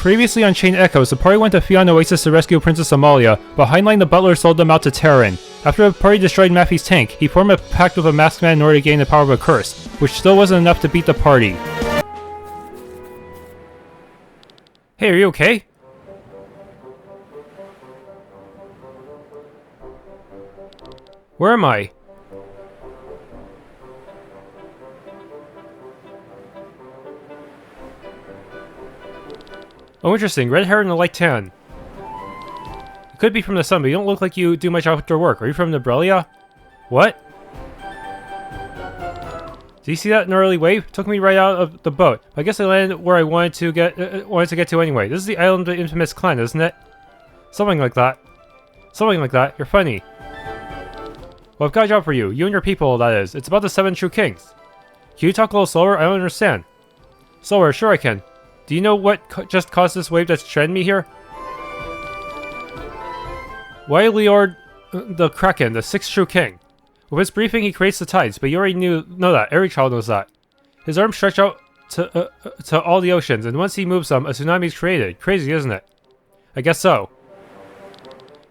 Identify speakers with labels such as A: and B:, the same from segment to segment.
A: Previously on Chain Echoes, the party went to Fion Oasis to rescue Princess Amalia, but Heinlein the butler sold them out to Taryn. After the party destroyed Maffey's tank, he formed a pact with a masked man in order to gain the power of a curse, which still wasn't enough to beat the party. Hey, are you okay? Where am I? Oh, interesting. Red hair and a light tan. It could be from the sun, but you don't look like you do much outdoor work. Are you from Nebrelia? What? Do you see that gnarly wave? It took me right out of the boat. I guess I landed where I wanted to get to anyway. This is the island of the infamous clan, isn't it? Something like that. Something like that. You're funny. Well, I've got a job for you. You and your people, that is. It's about the 7 true kings. Can you talk a little slower? I don't understand. Slower? Sure I can. Do you know what just caused this wave that's stranded me here? Wyliord the Kraken, the 6th true king. With his briefing, he creates the tides, but you already know that. Every child knows that. His arms stretch out to all the oceans, and once he moves them, a tsunami is created. Crazy, isn't it? I guess so.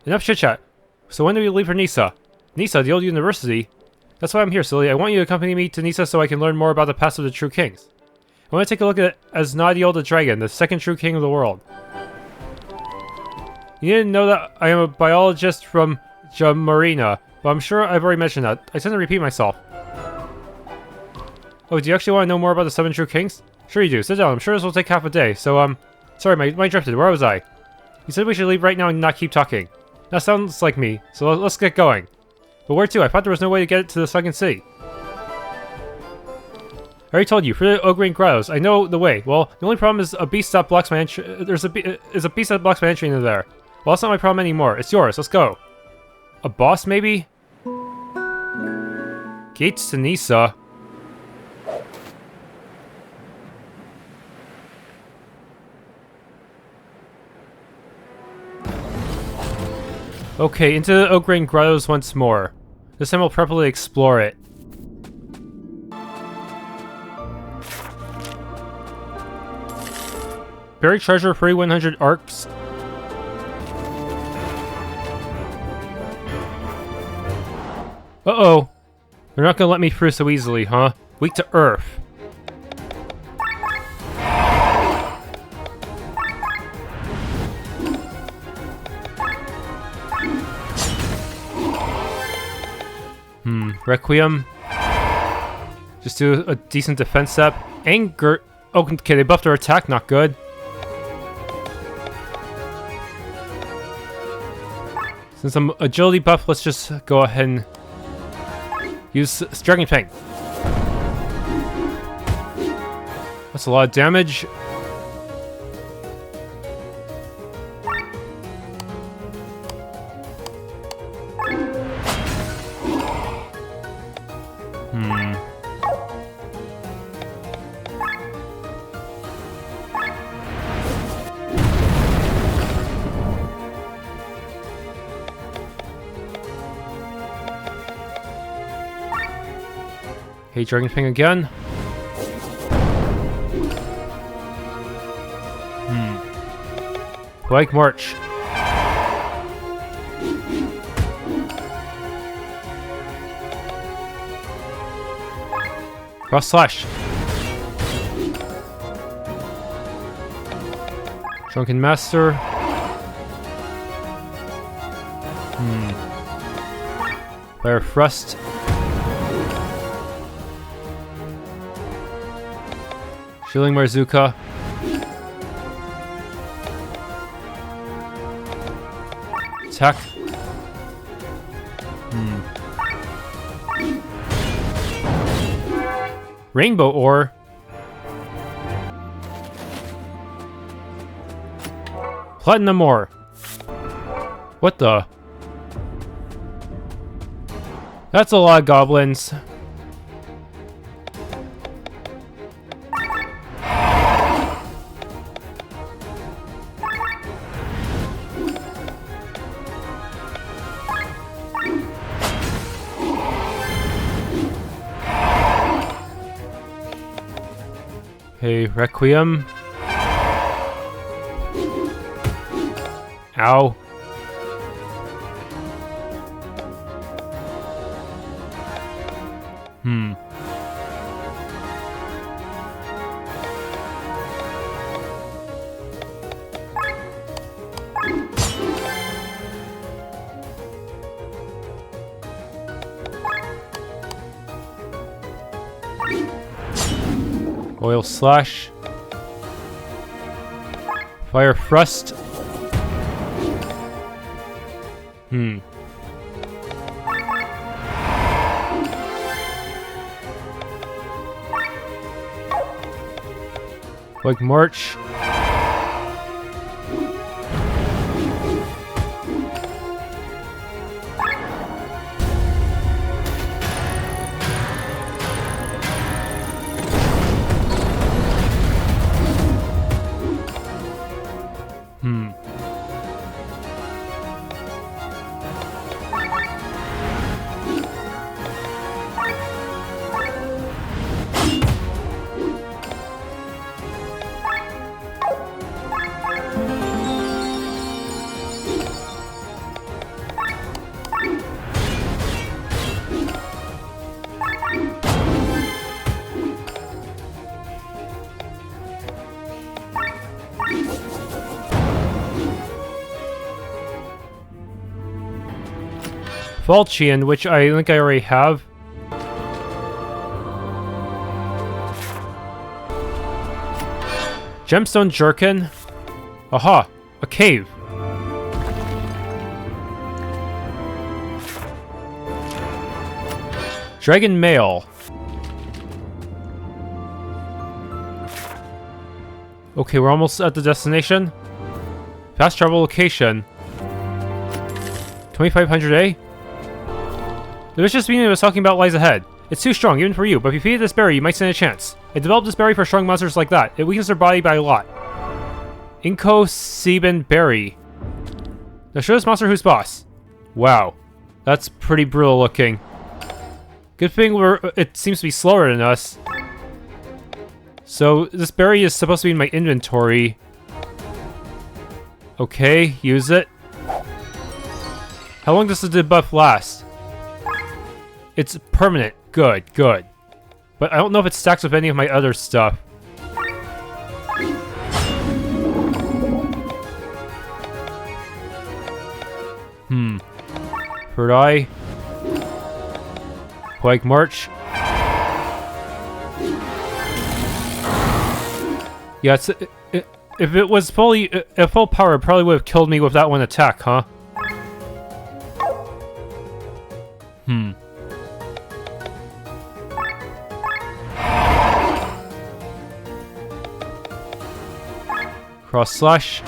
A: Enough chit-chat. So when do we leave for Nhysa? Nhysa, the old university? That's why I'm here, silly. I want you to accompany me to Nhysa so I can learn more about the past of the true kings. I want to take a look at Asnadiel the Dragon, the 2nd true king of the world. You didn't know that I am a biologist from Jamarina, but I'm sure I've already mentioned that. I tend to repeat myself. Oh, do you actually want to know more about the 7 true kings? Sure you do. Sit down. I'm sure this will take half a day, so, sorry, my drifted. Where was I? You said we should leave right now and not keep talking. That sounds like me, so let's get going. But where to? I thought there was no way to get to the second city. I already told you, for the Ograne Grottos, I know the way. Well, the only problem is a beast that blocks my entry. There's a beast that blocks my entry into there. Well, that's not my problem anymore. It's yours. Let's go. A boss, maybe? Gates to Nhysa. Okay, into the Ograne Grottos once more. This time we'll properly explore it. Buried treasure, 3100 arcs. Uh-oh. They're not gonna let me through so easily, huh? Weak to earth. Requiem. Just do a decent defense step. Anger. Oh, okay, they buffed our attack, not good. Since I'm agility buff, let's just go ahead and use Striking Fang. That's a lot of damage. Hey, Dragon Fang again. Like March. Cross Slash. Drunken Master. Fire Thrust. Shilling Marzuka. Attack. Rainbow Ore. Platinum Ore. What the? That's a lot of goblins. Hey, Requiem. Ow. Oil slash. Fire thrust. Like March. Falchion, which I think I already have. Gemstone Jerkin. Aha! A cave. Dragon Mail. Okay, we're almost at the destination. Fast travel location. 2500A? The vicious being I was talking about lies ahead. It's too strong, even for you, but if you feed this berry, you might stand a chance. I developed this berry for strong monsters like that. It weakens their body by a lot. Inko Seben Berry. Now show this monster who's boss. Wow. That's pretty brutal looking. Good thing it seems to be slower than us. So, this berry is supposed to be in my inventory. Okay, use it. How long does the debuff last? It's permanent. Good, good. But I don't know if it stacks with any of my other stuff. Third Eye. Plague March. Yeah, if it was at full power, it probably would have killed me with that one attack, huh? Cross slash.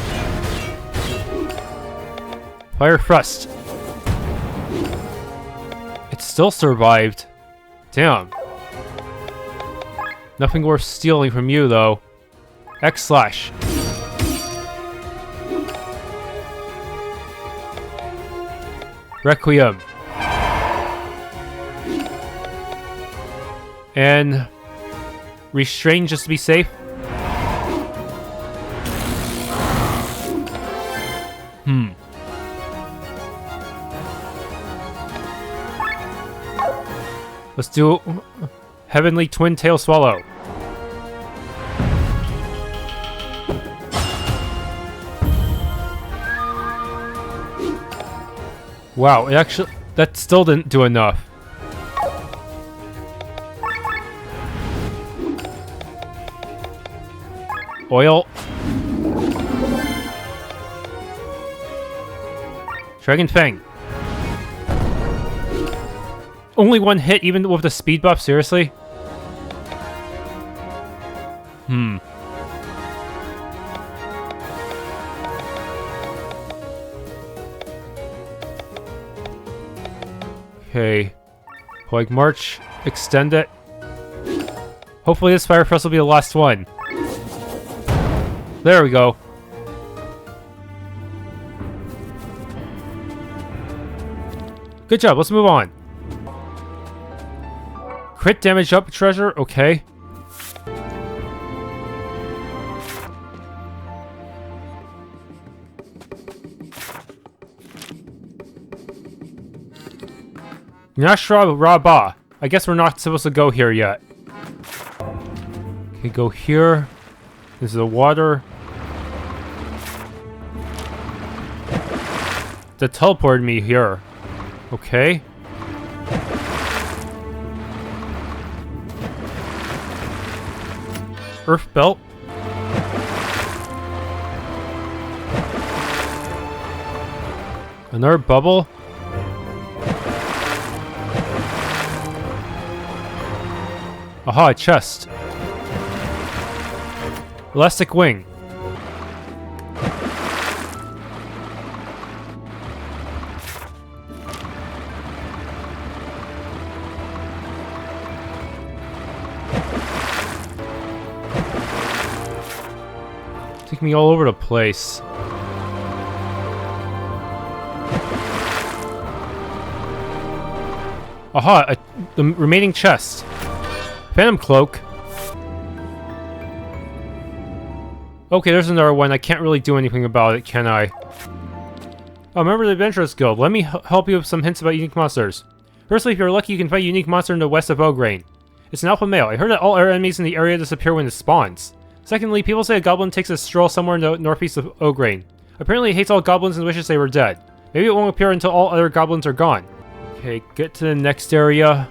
A: Fire thrust. It still survived. Damn. Nothing worth stealing from you, though. X slash. Requiem. And restrain just to be safe. Let's do Heavenly Twin Tail Swallow. Wow, that still didn't do enough. Oil. Dragon Fang. Only one hit, even with the speed buff? Seriously? Okay. Plague March. Extend it. Hopefully this Fire Thrust will be the last one. There we go. Good job, let's move on. Crit damage up treasure, okay. Nashra Rabah. I guess we're not supposed to go here yet. Okay, go here. This is the water. That teleported me here. Okay. Earth belt. Another bubble. Aha, a chest. Elastic wing. Take me all over the place. Aha, the remaining chest. Phantom cloak. Okay, there's another one. I can't really do anything about it, can I? Oh, remember the Adventurers Guild. Let me help you with some hints about unique monsters. Firstly, if you're lucky, you can find a unique monster in the west of Ograne. It's an alpha male. I heard that all air enemies in the area disappear when it spawns. Secondly, people say a goblin takes a stroll somewhere in the northeast of Ograne. Apparently it hates all goblins and wishes they were dead. Maybe it won't appear until all other goblins are gone. Okay, get to the next area.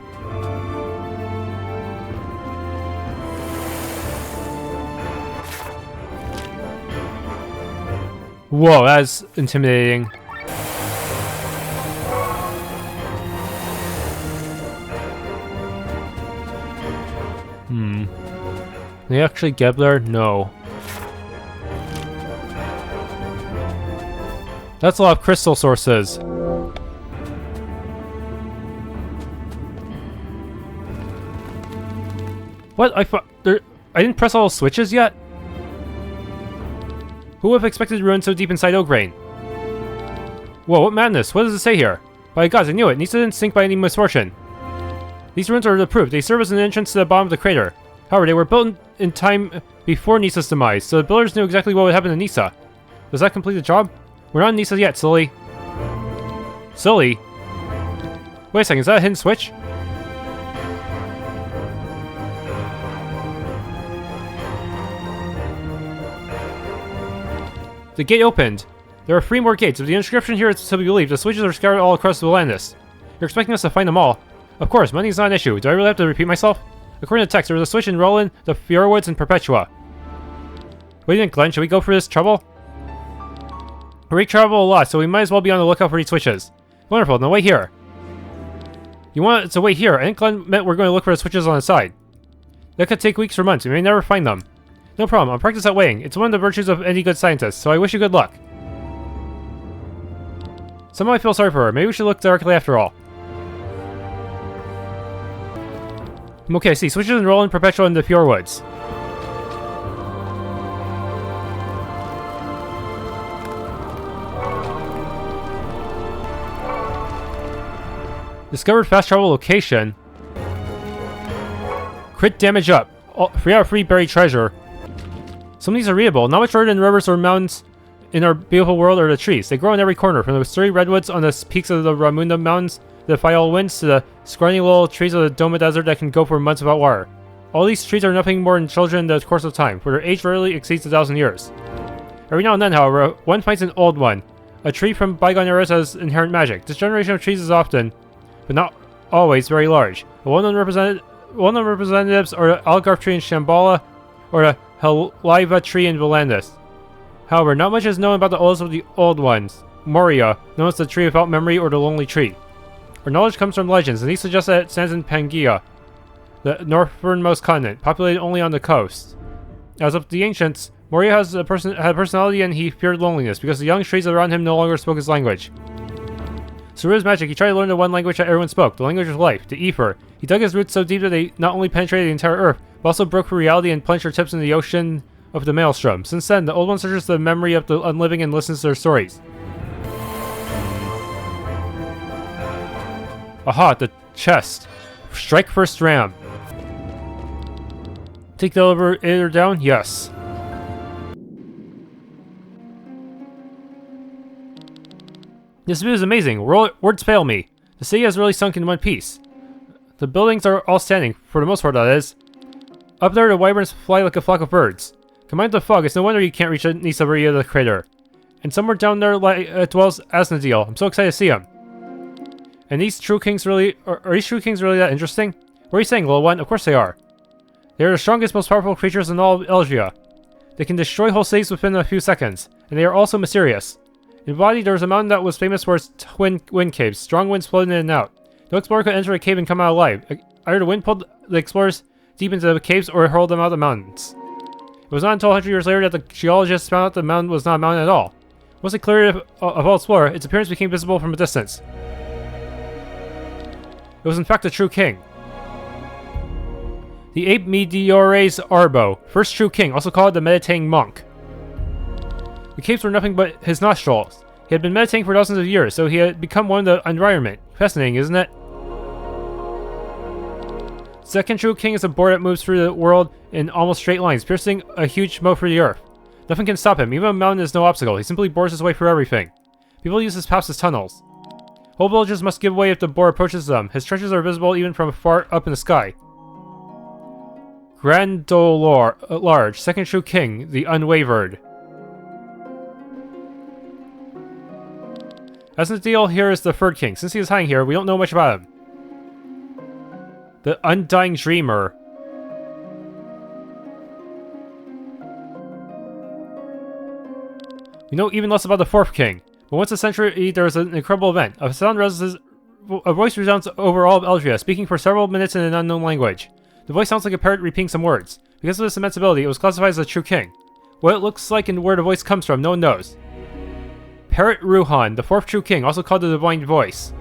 A: Whoa, that's intimidating. Can they actually get there? No. That's a lot of crystal sources. What? I didn't press all the switches yet? Who would have expected to ruin so deep inside Ograne? Whoa, what madness? What does it say here? By gods, I knew it. Nhysa didn't sink by any misfortune. These ruins are the proof. They serve as an entrance to the bottom of the crater. However, they were built in time before Nysa's demise, so the builders knew exactly what would happen to Nhysa. Does that complete the job? We're not in Nhysa yet, silly. Silly? Wait a second, is that a hidden switch? The gate opened. There are 3 more gates. If the inscription here is to be believed, the switches are scattered all across the Valindis. You're expecting us to find them all. Of course, money's not an issue. Do I really have to repeat myself? According to text, there was a switch in Roland, the Fjordwoods, and Perpetua. What do you think, Glenn? Should we go for this trouble? We travel a lot, so we might as well be on the lookout for these switches. Wonderful, now wait here. You want to wait here? I think Glenn meant we're going to look for the switches on the side. That could take weeks or months. We may never find them. No problem, I'll practice at waiting. It's one of the virtues of any good scientist, so I wish you good luck. Somehow I feel sorry for her. Maybe we should look directly after all. Okay, see, switches in Roland, Perpetua, and the Fjordwoods. Discovered fast travel location. Crit damage up. 3 out of 3 buried treasure. Some of these are readable. Not much order in rivers or mountains in our beautiful world are the trees. They grow in every corner, from the sturdy redwoods on the peaks of the Ramunda Mountains, the Fayal winds, to the scrawny little trees of the Doma Desert that can go for months without water. All these trees are nothing more than children in the course of time, for their age rarely exceeds 1,000 years. Every now and then, however, one finds an old one. A tree from bygone eras has inherent magic. This generation of trees is often, but not always, very large. The well-known representatives are the Algarve tree in Shambhala, or the Heliva tree in Valindis. However, not much is known about the oldest of the old ones, Moria, known as the tree without memory or the lonely tree. Our knowledge comes from legends, and these suggest that it stands in Pangaea, the northernmost continent, populated only on the coast. As of the ancients, Moria had a personality, and he feared loneliness, because the young trees around him no longer spoke his language. So through his magic, he tried to learn the one language that everyone spoke, the language of life, the Ether. He dug his roots so deep that they not only penetrated the entire earth, but also broke through reality and plunged their tips in the ocean of the maelstrom. Since then, the old one searches the memory of the unliving and listens to their stories. Aha, the chest. Strike first ram. Take the elevator down? Yes. This view is amazing. Words fail me. The city has really sunk in one piece. The buildings are all standing, for the most part that is. Up there the wyverns fly like a flock of birds. Combined with the fog, it's no wonder you can't reach Nhysa the crater. And somewhere down there dwells Asnadil. I'm so excited to see him. And these true kings really... Are these true kings really that interesting? What are you saying, little one? Of course they are. They are the strongest, most powerful creatures in all of Elgia. They can destroy whole cities within a few seconds. And they are also mysterious. In body, there was a mountain that was famous for its twin wind caves. Strong winds flowing in and out. No explorer could enter a cave and come out alive. Either the wind pulled the explorers deep into the caves or hurled them out of the mountains. It was not until 100 years later that the geologists found out the mountain was not a mountain at all. Once it cleared of all explorer, its appearance became visible from a distance. It was in fact a true king. The ape Meteores Arbo, first true king, also called the meditating monk. The caves were nothing but his nostrils. He had been meditating for thousands of years, so he had become one of the environment. Fascinating, isn't it? Second true king is a boar that moves through the world in almost straight lines, piercing a huge moat through the earth. Nothing can stop him, even a mountain is no obstacle. He simply bores his way through everything. People use his paths as tunnels. Whole villages must give way if the boar approaches them. His trenches are visible even from far up in the sky. Grandolor, large, second true king, the unwavered. Asnadil here is the third king. Since he is hiding here, we don't know much about him. The undying dreamer. We know even less about the fourth king. But once a century, there was an incredible event. A voice resounds over all of Elgia, speaking for several minutes in an unknown language. The voice sounds like a parrot repeating some words. Because of this immense ability, it was classified as a true king. What it looks like and where the voice comes from, no one knows. Parrot Ruhan, the fourth true king, also called the divine voice.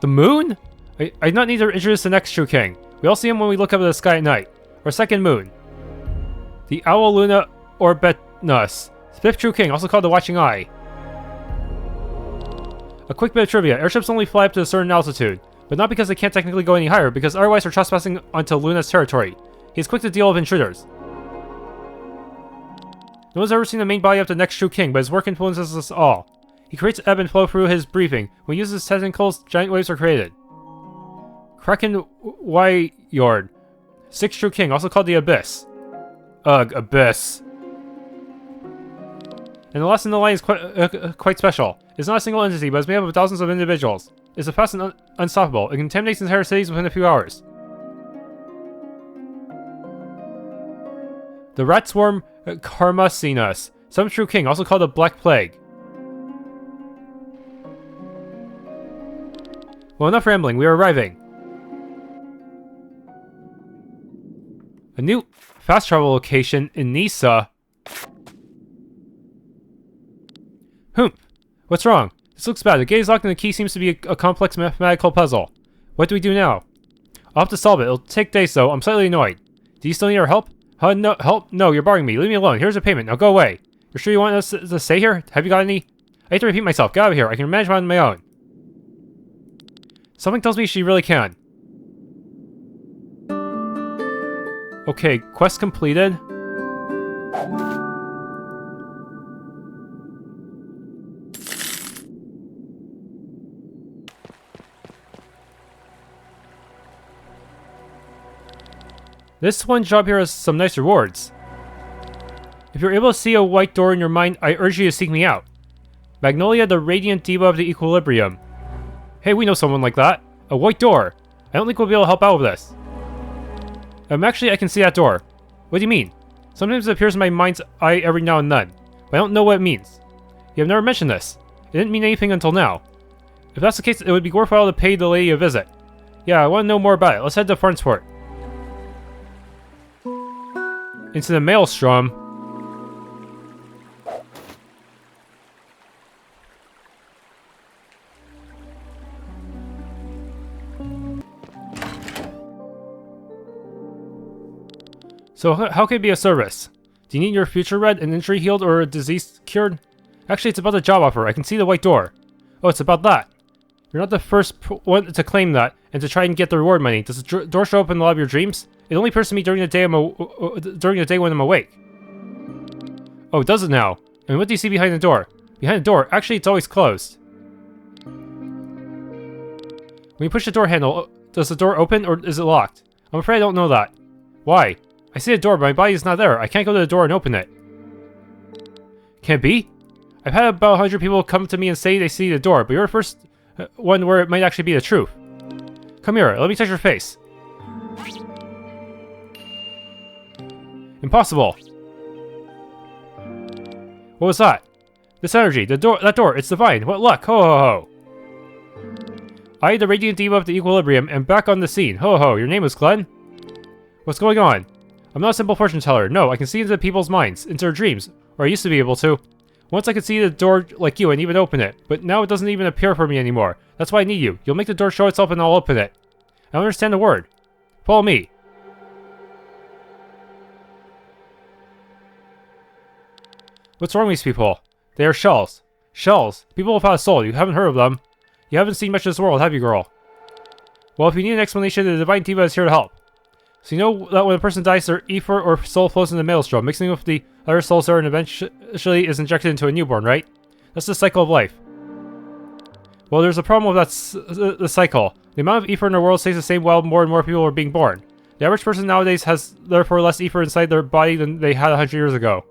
A: The moon? I not need to introduce the next true king. We all see him when we look up at the sky at night. Our second moon. The Owl Luna Orbetnus, fifth true king, also called the Watching Eye. A quick bit of trivia, airships only fly up to a certain altitude, but not because they can't technically go any higher, because otherwise they're trespassing onto Luna's territory. He is quick to deal with intruders. No one's ever seen the main body of the next true king, but his work influences us all. He creates ebb and flow through his breathing. When he uses tentacles, giant waves are created. Kraken Wyord, sixth true king, also called the Abyss. Ugh, Abyss. And the last in the line is quite special. It's not a single entity, but it's made up of thousands of individuals. It's fast and unstoppable. It contaminates entire cities within a few hours. The rat swarm Karmasinus, some true king, also called the Black Plague. Well, enough rambling. We are arriving. A new fast travel location in Nhysa. What's wrong? This looks bad. The gate is locked and the key seems to be a complex mathematical puzzle. What do we do now? I'll have to solve it. It'll take days though. I'm slightly annoyed. Do you still need our help? No, help? No, you're barring me. Leave me alone. Here's a payment. Now go away. You're sure you want us to stay here? Have you got any? I hate to repeat myself. Get out of here. I can manage on my own. Something tells me she really can. Okay, quest completed. This one job here has some nice rewards. If you're able to see a white door in your mind, I urge you to seek me out. Magnolia, the radiant diva of the equilibrium. Hey, we know someone like that. A white door. I don't think we'll be able to help out with this. Actually, I can see that door. What do you mean? Sometimes it appears in my mind's eye every now and then, but I don't know what it means. You have never mentioned this. It didn't mean anything until now. If that's the case, it would be worthwhile to pay the lady a visit. Yeah, I want to know more about it. Let's head to Farnsport. Into the maelstrom. So how can it be a service? Do you need your future read, an injury healed, or a disease cured? Actually, it's about the job offer. I can see the white door. Oh, it's about that. You're not the first one to claim that, and to try and get the reward money. Does the door show up in a lot of your dreams? It only appears to me during the day when I'm awake. Oh, does it now? And what do you see behind the door? Behind the door. Actually, it's always closed. When you push the door handle, does the door open or is it locked? I'm afraid I don't know that. Why? I see the door, but my body is not there. I can't go to the door and open it. Can it be? I've had about 100 people come to me and say they see the door, but you're the first one where it might actually be the truth. Come here, let me touch your face. Impossible. What was that? This energy, that door, it's divine. What luck, ho ho ho. I, the radiant diva of the equilibrium, am back on the scene. Ho ho, your name is Glenn? What's going on? I'm not a simple fortune teller. No, I can see into people's minds, into their dreams, or I used to be able to. Once I could see the door like you and even open it, but now it doesn't even appear for me anymore. That's why I need you. You'll make the door show itself and I'll open it. I don't understand a word. Follow me. What's wrong with these people? They are shells. Shells. People without a soul. You haven't heard of them. You haven't seen much of this world, have you, girl? Well, if you need an explanation, the Divine Diva is here to help. So you know that when a person dies, their ether or soul flows in the maelstrom, mixing with the other souls there and eventually is injected into a newborn, right? That's the cycle of life. Well, there's a problem with that the cycle. The amount of ether in our world stays the same while more and more people are being born. The average person nowadays has therefore less ether inside their body than they had 100 years ago.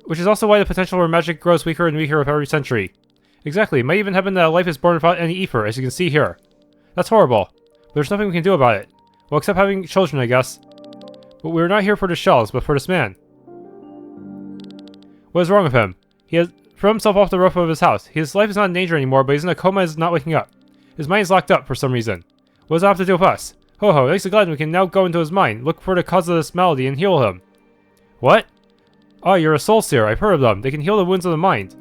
A: Which is also why the potential for magic grows weaker and weaker with every century. Exactly, it might even happen that life is born without any ether, as you can see here. That's horrible. But there's nothing we can do about it. Well, except having children, I guess. But we're not here for the shells, but for this man. What is wrong with him? He has thrown himself off the roof of his house. His life is not in danger anymore, but he's in a coma and is not waking up. His mind is locked up for some reason. What does that have to do with us? Ho ho, thanks to Glenn, we can now go into his mind, look for the cause of this malady, and heal him. What? Oh, you're a soul seer. I've heard of them. They can heal the wounds of the mind.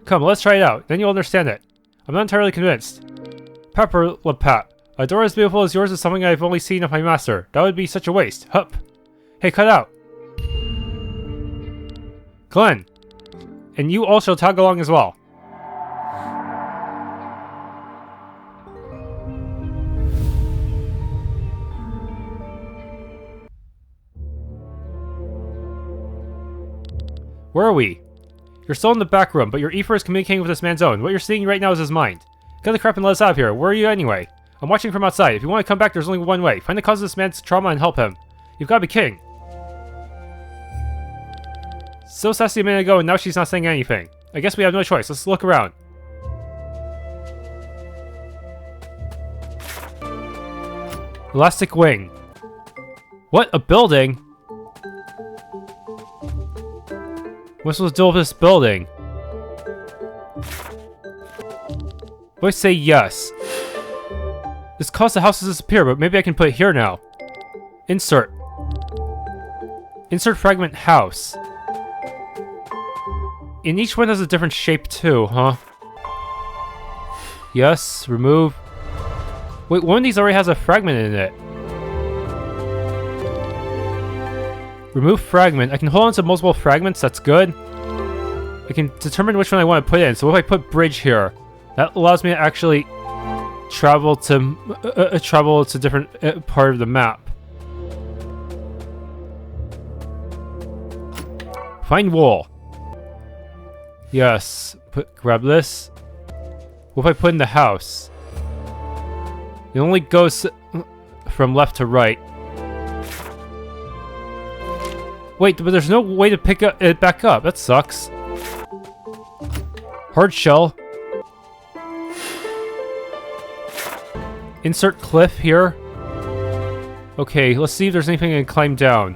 A: Come, let's try it out. Then you'll understand it. I'm not entirely convinced. Pepper Pap. A door as beautiful as yours is something I've only seen of my master. That would be such a waste. Hup. Hey, cut out. Glenn. And you all shall tag along as well. Where are we? You're still in the back room, but your ether is communicating with this man's own. What you're seeing right now is his mind. Cut the crap and let us out of here. Where are you anyway? I'm watching from outside. If you want to come back, there's only one way. Find the cause of this man's trauma and help him. You've got to be king. So sassy a minute ago, and now she's not saying anything. I guess we have no choice. Let's look around. Elastic wing. What? A building? What's supposed to do with this building? Let's say yes. This caused the house to disappear, but maybe I can put it here now. Insert. Insert fragment house. And each one has a different shape too, huh? Yes, remove. Wait, one of these already has a fragment in it. Remove fragment. I can hold on to multiple fragments, that's good. I can determine which one I want to put in. So if I put bridge here, that allows me to actually travel to different part of the map. Find wool. Yes. Grab this. What if I put in the house? It only goes from left to right. Wait, but there's no way to pick it back up. That sucks. Hard shell. Insert cliff here. Okay, let's see if there's anything I can climb down.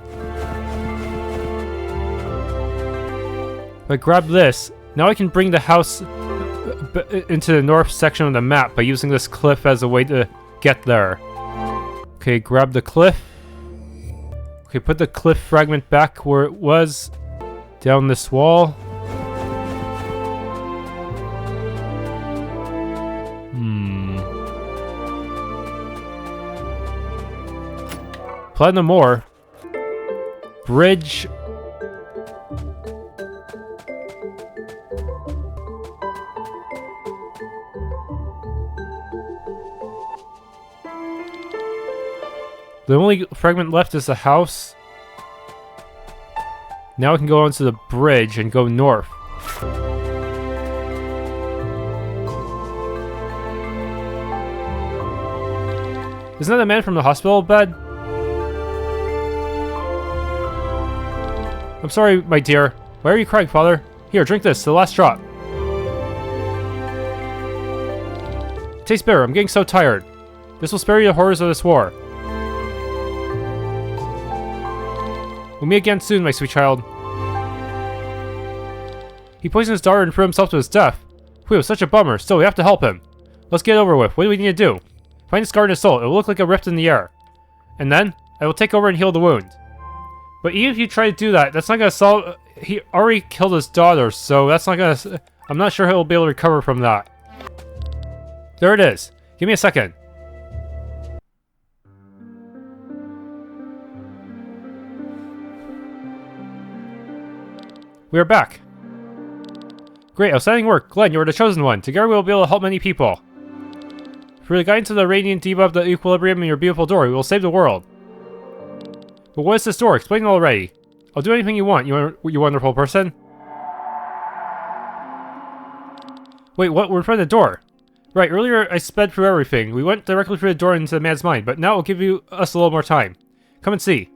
A: If I grab this, now I can bring the house into the north section of the map by using this cliff as a way to get there. Okay, grab the cliff. Okay, put the cliff fragment back where it was. Down this wall. Platinum ore. Bridge. The only fragment left is the house. Now we can go onto the bridge and go north. Isn't that the man from the hospital bed? I'm sorry, my dear. Why are you crying, father? Here, drink this, the last drop. It tastes bitter, I'm getting so tired. This will spare you the horrors of this war. We'll meet again soon, my sweet child. He poisoned his daughter and threw himself to his death. Whew, such a bummer. Still, we have to help him. Let's get it over with. What do we need to do? Find a scar in his soul. It will look like a rift in the air. And then, I will take over and heal the wound. But even if you try to do that, that's not gonna solve... He already killed his daughter, so that's not gonna... I'm not sure he'll be able to recover from that. There it is. Give me a second. We are back. Great, outstanding work. Glenn, you are the chosen one. Together we will be able to help many people. Through the guidance of the radiant debuff, the equilibrium, and your beautiful door, we will save the world. But what is this door? Explain it already. I'll do anything you want, you wonderful person. Wait, what? We're in front of the door. Right, earlier I sped through everything. We went directly through the door into the man's mind, but now I'll give us a little more time. Come and see.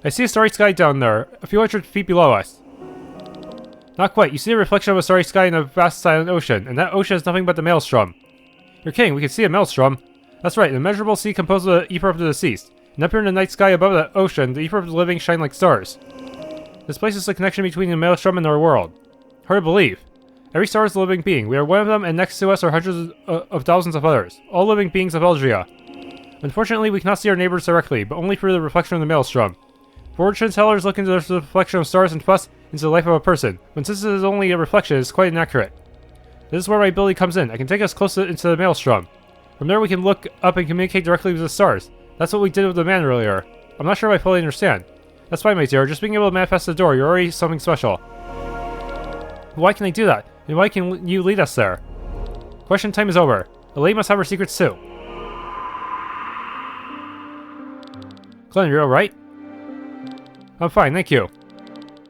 A: I see a starry sky down there, a few hundred feet below us. Not quite. You see a reflection of a starry sky in a vast silent ocean, and that ocean is nothing but the Maelstrom. You're king, we can see a Maelstrom. That's right, an immeasurable sea composed of the ether of the deceased. And up here in the night sky above the ocean, the ether of the living shine like stars. This place is the connection between the Maelstrom and our world. Hard to believe. Every star is a living being. We are one of them, and next to us are hundreds of thousands of others, all living beings of Elgia. Unfortunately, we cannot see our neighbors directly, but only through the reflection of the Maelstrom. Fortune tellers look into the reflection of stars and thus into the life of a person, but since it is only a reflection, it is quite inaccurate. This is where my ability comes in. I can take us closer into the Maelstrom. From there we can look up and communicate directly with the stars. That's what we did with the man earlier. I'm not sure if I fully understand. That's fine, my dear. Just being able to manifest the door, you're already something special. Why can I do that? And why can you lead us there? Question time is over. A lady must have her secrets too. Glenn, you're alright? I'm fine, thank you.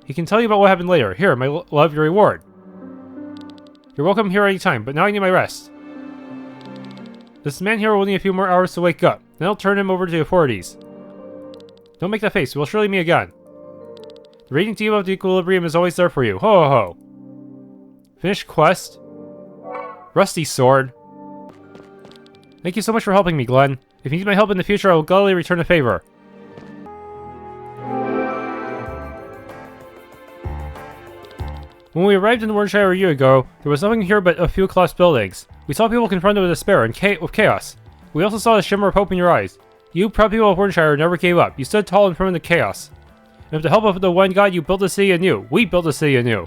A: He can tell you about what happened later. Here, my love, your reward. You're welcome here anytime, but now I need my rest. This man here will need a few more hours to wake up. Then I'll turn him over to the authorities. Don't make that face, we'll surely meet again. The radiant debuff of the equilibrium is always there for you. Ho ho ho. Finished quest. Rusty sword. Thank you so much for helping me, Glenn. If you need my help in the future, I will gladly return the favor. When we arrived in Wyrnshire a year ago, there was nothing here but a few collapsed buildings. We saw people confronted with despair and with chaos. We also saw the shimmer of hope in your eyes. You, proud people of Wyrnshire, never gave up. You stood tall in front of the chaos. And with the help of the one God, you built the city anew. We built the city anew.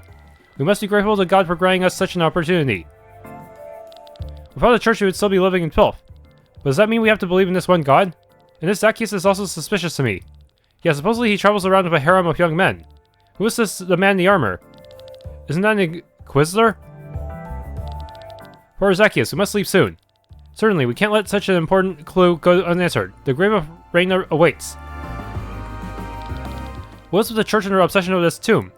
A: We must be grateful to God for granting us such an opportunity. Without the church, we would still be living in filth. But does that mean we have to believe in this one God? And this Zacchaeus is also suspicious to me. Yeah, supposedly he travels around with a harem of young men. Who is this, the man in the armor? Isn't that an inquisitor? Poor Zacchaeus, we must leave soon. Certainly, we can't let such an important clue go unanswered. The grave of Rainer awaits. What's with the church and their obsession with this tomb?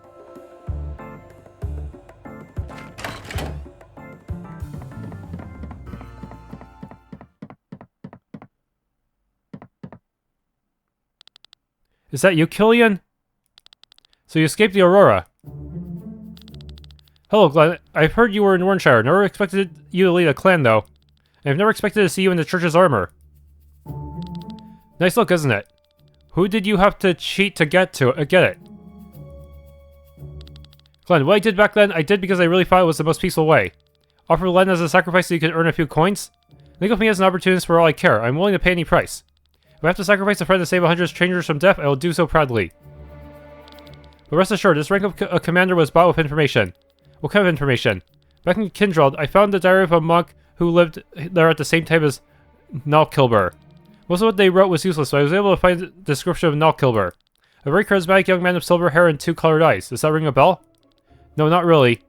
A: Is that you, Killian? So you escaped the Aurora. Hello, Glenn. I've heard you were in Wyrnshire. Never expected you to lead a clan, though. And I've never expected to see you in the church's armor. Nice look, isn't it? Who did you have to cheat to get it? Glenn, what I did back then, I did because I really thought it was the most peaceful way. Offer Len as a sacrifice so you could earn a few coins? Think of me as an opportunist for all I care. I'm willing to pay any price. If I have to sacrifice a friend to save 100 strangers from death, I will do so proudly. But rest assured, this rank of a commander was bought with information. What kind of information? Back in Kindred, I found the diary of a monk who lived there at the same time as Nalkilber. Most of what they wrote was useless, so I was able to find the description of Nalkilber. A very charismatic young man with silver hair and two colored eyes. Does that ring a bell? No, not really.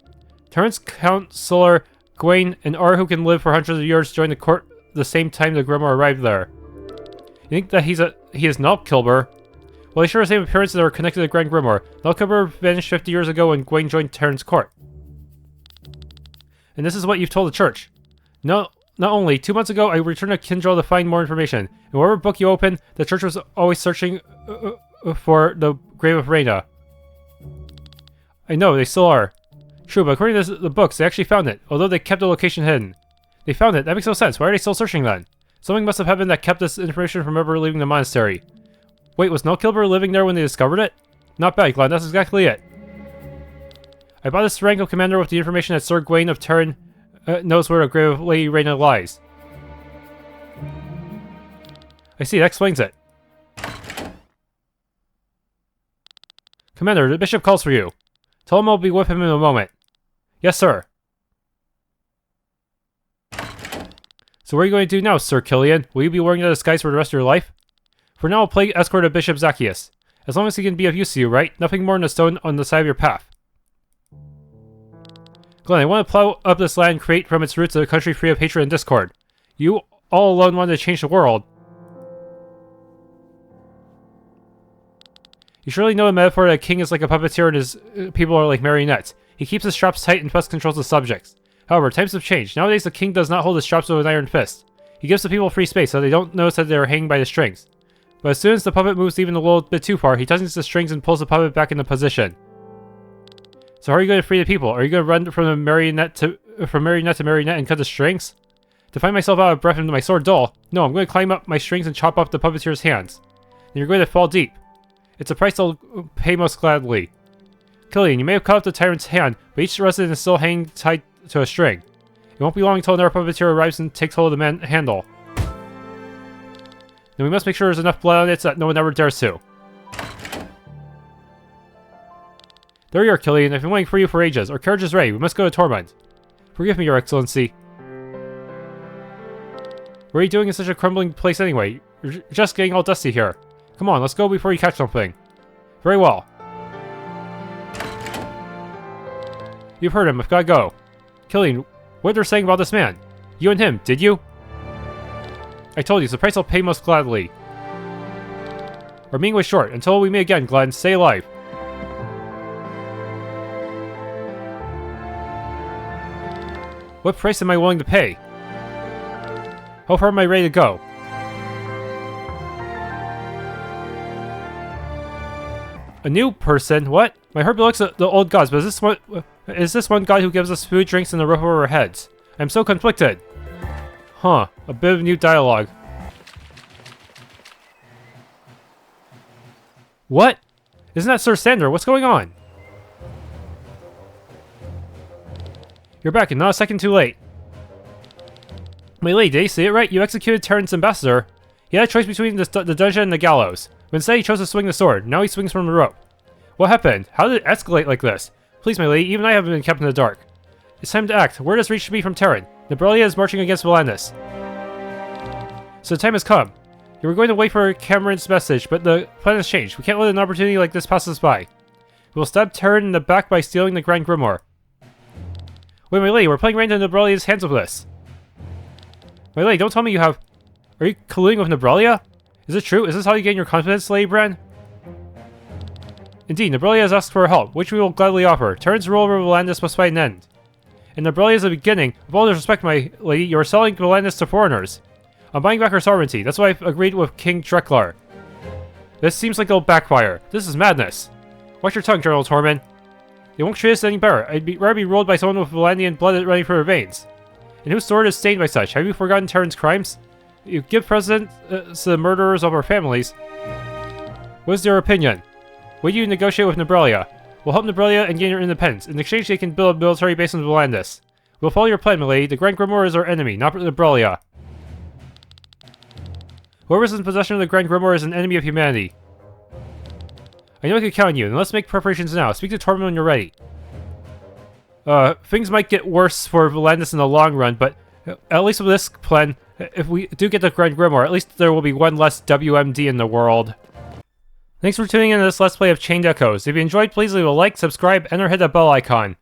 A: Terrence Counselor Gawain and R, who can live for hundreds of years, joined the court the same time the Grimoire arrived there. You think that he is Nalkilber? Well, they share the same appearances that are connected to the Grand Grimoire. Melkobur vanished 50 years ago when Gwaine joined Taryn's court. And this is what you've told the church. No, not only, 2 months ago, I returned to Kindrel to find more information. In whatever book you open, the church was always searching for the grave of Reyna. I know, they still are. True, but according to the books, they actually found it, although they kept the location hidden. They found it, that makes no sense. Why are they still searching then? Something must have happened that kept this information from ever leaving the monastery. Wait, was Nulkilber living there when they discovered it? Not bad, Glenn, that's exactly it. I bought this rank of commander with the information that Sir Gwaine of Taryn knows where the grave of Lady Reyna lies. I see, that explains it. Commander, the bishop calls for you. Tell him I'll be with him in a moment. Yes, sir. So what are you going to do now, Sir Killian? Will you be wearing that disguise for the rest of your life? For now, I'll play escort of Bishop Zacchaeus. As long as he can be of use to you, right? Nothing more than a stone on the side of your path. Glenn, I want to plow up this land and create from its roots a country free of hatred and discord. You all alone wanted to change the world. You surely know the metaphor that a king is like a puppeteer and his people are like marionettes. He keeps his straps tight and thus controls the subjects. However, times have changed. Nowadays, the king does not hold his straps with an iron fist. He gives the people free space so they don't notice that they are hanging by the strings. But as soon as the puppet moves even a little bit too far, he tightens the strings and pulls the puppet back into position. So how are you going to free the people? Are you going to run from marionette to marionette and cut the strings? To find myself out of breath and my sword dull? No, I'm going to climb up my strings and chop off the puppeteer's hands. Then you're going to fall deep. It's a price I'll pay most gladly. Killian, you may have cut off the tyrant's hand, but each resident is still hanging tied to a string. It won't be long until another puppeteer arrives and takes hold of the handle. Then we must make sure there's enough blood on it so that no one ever dares to. There you are, Killian. I've been waiting for you for ages. Our carriage is ready. We must go to Tormund. Forgive me, Your Excellency. What are you doing in such a crumbling place anyway? You're just getting all dusty here. Come on, let's go before you catch something. Very well. You've heard him. I've got to go. Killian, what are they saying about this man? You and him, did you? I told you, it's the price I'll pay most gladly. Our meeting was short. Until we meet again, Glenn, stay alive. What price am I willing to pay? How far am I ready to go? A new person? What? My heart belongs to the old gods, but is this one god who gives us food, drinks, and a roof over our heads? I'm so conflicted. Huh, a bit of new dialogue. What? Isn't that Sir Sander? What's going on? You're back and not a second too late. My lady, did you see it right? You executed Taryn's ambassador. He had a choice between the dungeon and the gallows. But instead he chose to swing the sword. Now he swings from the rope. What happened? How did it escalate like this? Please, my lady, even I have been kept in the dark. It's time to act. Word has reached me from Taryn. Nhysa is marching against Valindis. So the time has come. You were going to wait for Cameron's message, but the plan has changed. We can't let an opportunity like this pass us by. We will stab Taryn in the back by stealing the Grand Grimoire. Wait, my lady, we're playing right into Nhysa's hands with this. My lady, don't tell me you have... Are you colluding with Nhysa? Is it true? Is this how you gain your confidence, Lady Bran? Indeed, Nhysa has asked for help, which we will gladly offer. Taryn's rule over Valindis must find an end. And Nhysa is the beginning. With all due respect, my lady, you are selling Valindis to foreigners. I'm buying back her sovereignty. That's why I've agreed with King Dreklar. This seems like it'll backfire. This is madness. Watch your tongue, General Tormund. They won't treat us any better. I'd rather be ruled by someone with Valandian blood running through her veins. And whose sword is stained by such? Have you forgotten Taryn's crimes? You give precedence to the murderers of our families. What is their opinion? Will you negotiate with Nhysa? We'll help Nhysa and gain her independence. In exchange, they can build a military base in Valindis. We'll follow your plan, milady. The Grand Grimoire is our enemy, not Nhysa. Whoever is in possession of the Grand Grimoire is an enemy of humanity. I know I can count on you, and let's make preparations now. Speak to Tormund when you're ready. Things might get worse for Valindis in the long run, but at least with this plan, if we do get the Grand Grimoire, at least there will be one less WMD in the world. Thanks for tuning in to this Let's Play of Chained Echoes. If you enjoyed, please leave a like, subscribe, and or hit that bell icon.